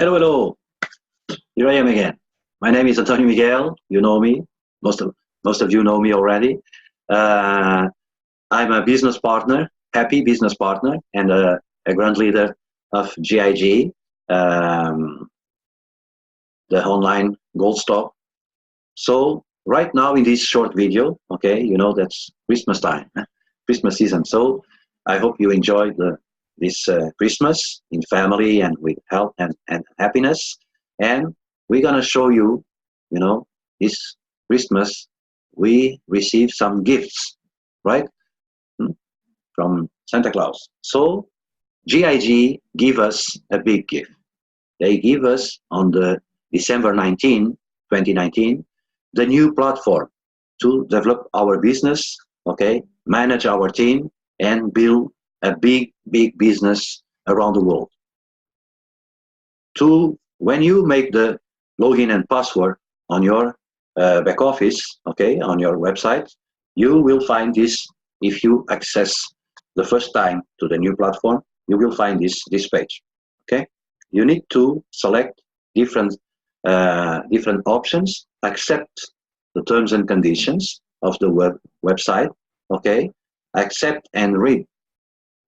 Hello, hello. Here I am again. My name is Antonio Miguel. You know me. Most of you know me already. Uh, I'm a business partner, happy business partner, and a grand leader of GIG, um, the online gold stock. So right now in this short video, okay, that's Christmas time, Christmas season. So I hope you enjoy this Christmas in family and with health and happiness. And we're gonna show you, you know, this Christmas we receive some gifts, right, Hmm, from Santa Claus. So GIG give us a big gift. They give us on the December 19, 2019, the new platform to develop our business, okay, manage our team, and build a big, big business around the world. When you make the login and password on your back office, okay, on your website, you will find this. If you access the first time to the new platform, you will find this page. Okay, you need to select different options, accept the terms and conditions of the website. Okay, accept and read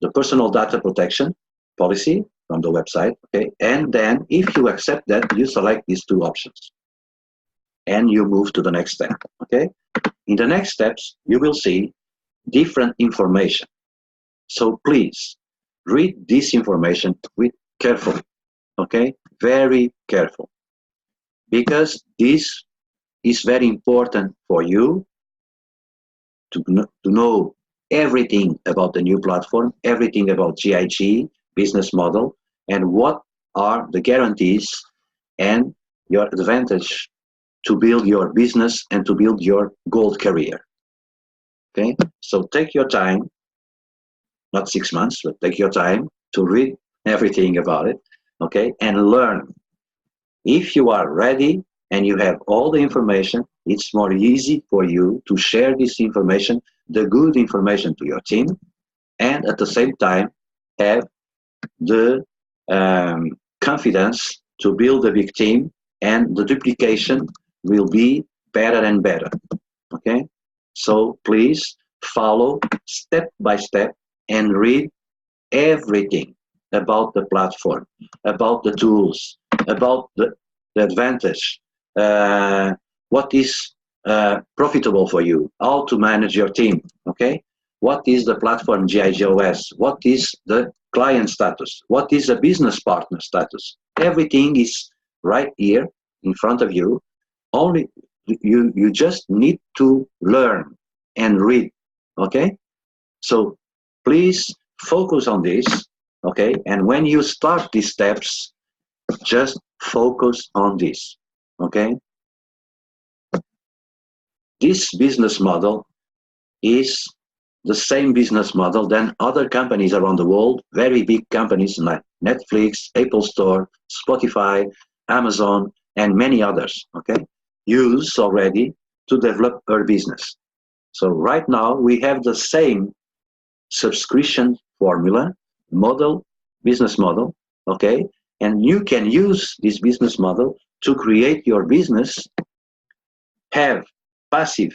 the personal data protection policy from the website. Okay, and then if you accept that, you select these two options and you move to the next step. Okay, in the next steps you will see different information. So please read this information with carefully. Okay, very careful, because this is very important for you to know everything about the new platform, everything about GIG business model, and what are the guarantees and your advantage to build your business and to build your gold career. Okay, so take your time, not 6 months, but take your time to read everything about it, okay, and learn. If you are ready and you have all the information, it's more easy for you to share this information, the good information, to your team, and at the same time have the confidence to build a big team, and the duplication will be better and better. Okay, so please follow step by step and read everything about the platform, about the tools, about the advantage, what is profitable for you, how to manage your team, okay? What is the platform GIGOS? What is the client status? What is the business partner status? Everything is right here in front of you. Only you just need to learn and read, okay? So please focus on this, okay? And when you start these steps, just focus on this, okay? This business model is the same business model than other companies around the world, very big companies like Netflix, Apple Store, Spotify, Amazon, and many others, okay? Use already to develop our business. So right now we have the same subscription formula, business model, okay? And you can use this business model to create your business, have passive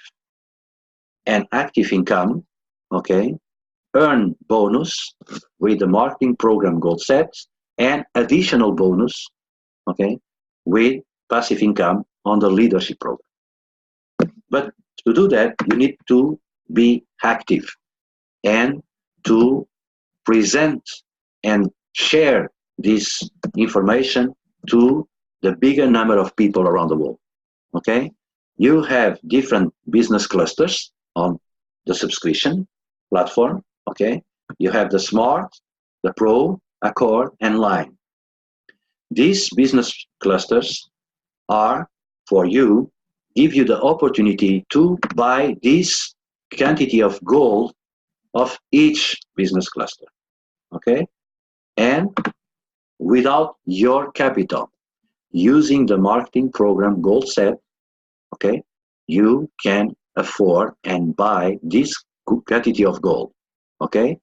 and active income, okay? Earn bonus with the marketing program goal set, and additional bonus, okay, with passive income on the leadership program. But to do that, you need to be active and to present and share this information to the bigger number of people around the world. Okay, you have different business clusters on the subscription platform. Okay, you have the Smart, the Pro, Accord, and Line. These business clusters are for you, give you the opportunity to buy this quantity of gold of each business cluster. Okay, and without your capital, using the marketing program goal set, okay, you can afford and buy this quantity of gold. Okay,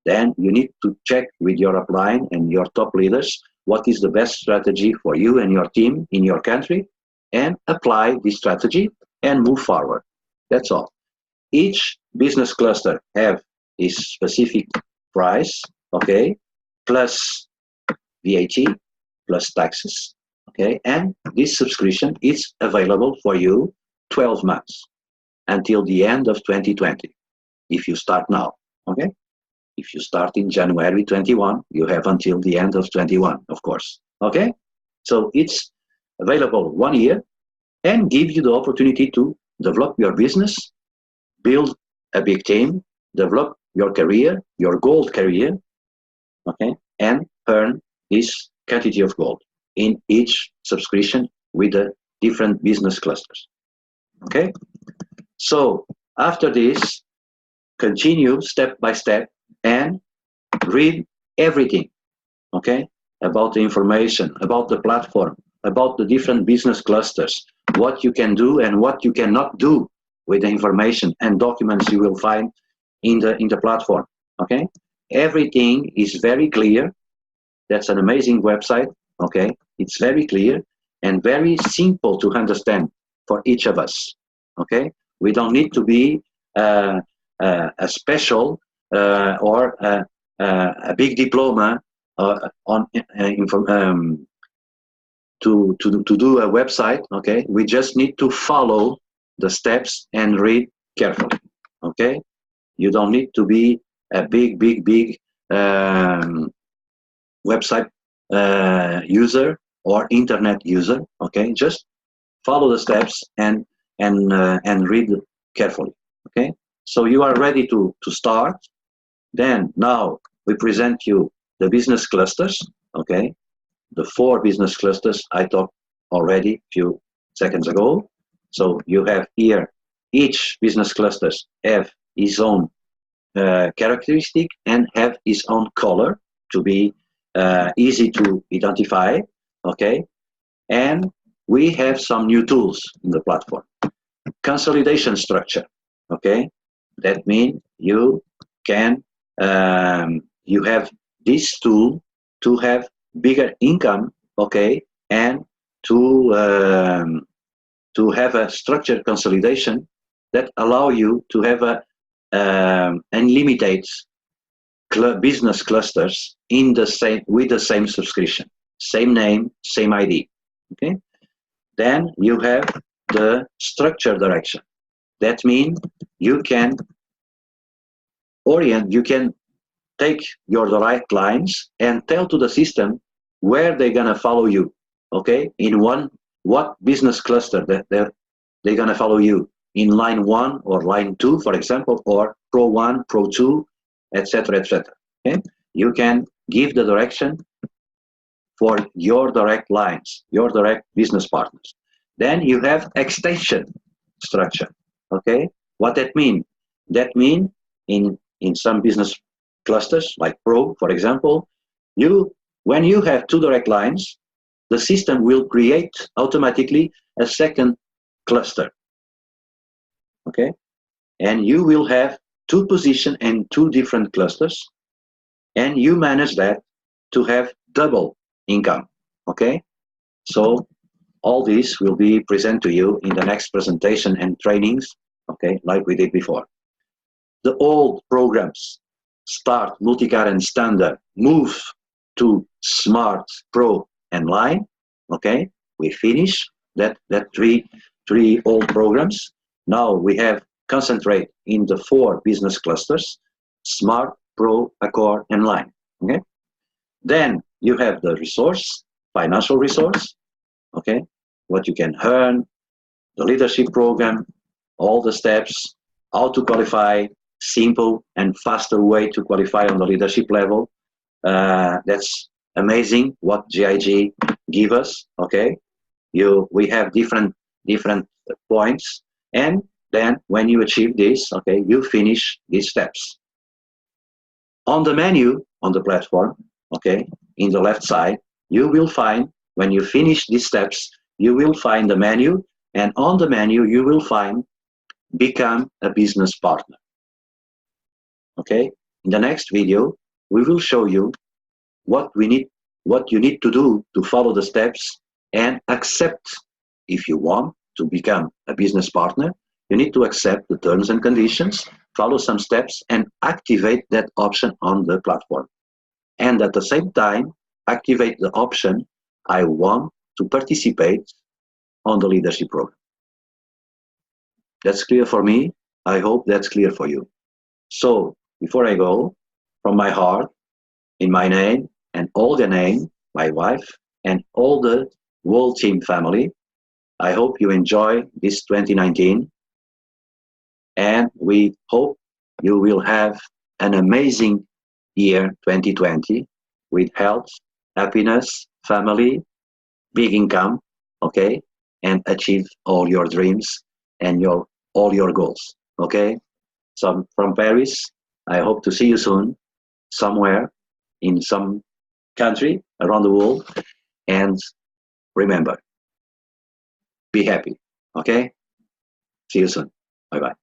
then you need to check with your upline and your top leaders what is the best strategy for you and your team in your country, and apply this strategy and move forward. That's all. Each business cluster have its specific price, okay, plus VAT, plus taxes, okay, and this subscription is available for you 12 months until the end of 2020 if you start now, okay. If you start in January 21, you have until the end of 21, of course, okay. So it's available 1 year and give you the opportunity to develop your business, build a big team, develop your career, your gold career, okay, and earn this quantity of gold in each subscription with the different business clusters, okay. So after this, continue step by step and read everything, okay, about the information, about the platform, about the different business clusters, what you can do and what you cannot do with the information and documents you will find in the platform, okay. Everything is very clear. That's an amazing website, okay. It's very clear and very simple to understand for each of us, okay. We don't need to be a special or a big diploma on to do a website, okay. We just need to follow the steps and read carefully, okay. You don't need to be a big website user or internet user, okay. Just follow the steps and read carefully, okay. So you are ready to start. Then now we present you the business clusters, okay. The 4 business clusters I talked already a few seconds ago. So you have here, each business clusters have its own characteristic and have its own color to be easy to identify, okay. And we have some new tools in the platform. Consolidation structure, okay. That means you can you have this tool to have bigger income, okay, and to have a structured consolidation that allow you to have a unlimited business clusters in the same with the same subscription, same name, same ID, okay. Then you have the structure direction. That means you can orient, you can take your direct lines and tell to the system where they're gonna follow you, okay. In what business cluster that they're gonna follow you, in line 1 or line 2, for example, or pro 1, pro 2, etc., etc. Okay, you can give the direction for your direct lines, your direct business partners. Then you have extension structure. Okay, what that mean? That mean in some business clusters like Pro, for example, when you have 2 direct lines, the system will create automatically a second cluster. Okay, and you will have 2 positions and 2 different clusters, and you manage that to have double income. Okay, so all this will be presented to you in the next presentation and trainings, okay, like we did before. The old programs, Start, Multicard, and Standard, move to Smart, Pro, and Line. Okay, we finish that three old programs. Now we have concentrate in the 4 business clusters: Smart, Pro, Accord, and Line. Okay, then you have the resource, financial resource. Okay, what you can earn, the leadership program, all the steps, how to qualify, simple and faster way to qualify on the leadership level. That's amazing what GIG give us. Okay, we have different points, and then when you achieve this, okay, you finish these steps. On the menu on the platform, okay, in the left side, you will find, when you finish these steps, you will find the menu, and on the menu you will find Become a Business Partner. Okay, in the next video we will show you what we need what you need to do to follow the steps and accept. If you want to become a business partner, you need to accept the terms and conditions, follow some steps, and activate that option on the platform. And at the same time, activate the option, I want to participate on the leadership program. That's clear for me. I hope that's clear for you. So before I go, from my heart, in my name and Olga name, my wife, and all the whole team family, I hope you enjoy this 2019, and we hope you will have an amazing year 2020 with health, happiness, family, big income, okay, and achieve all your dreams and all your goals, okay? So from Paris, I hope to see you soon, somewhere in some country around the world, and remember, be happy, okay? See you soon. Bye bye.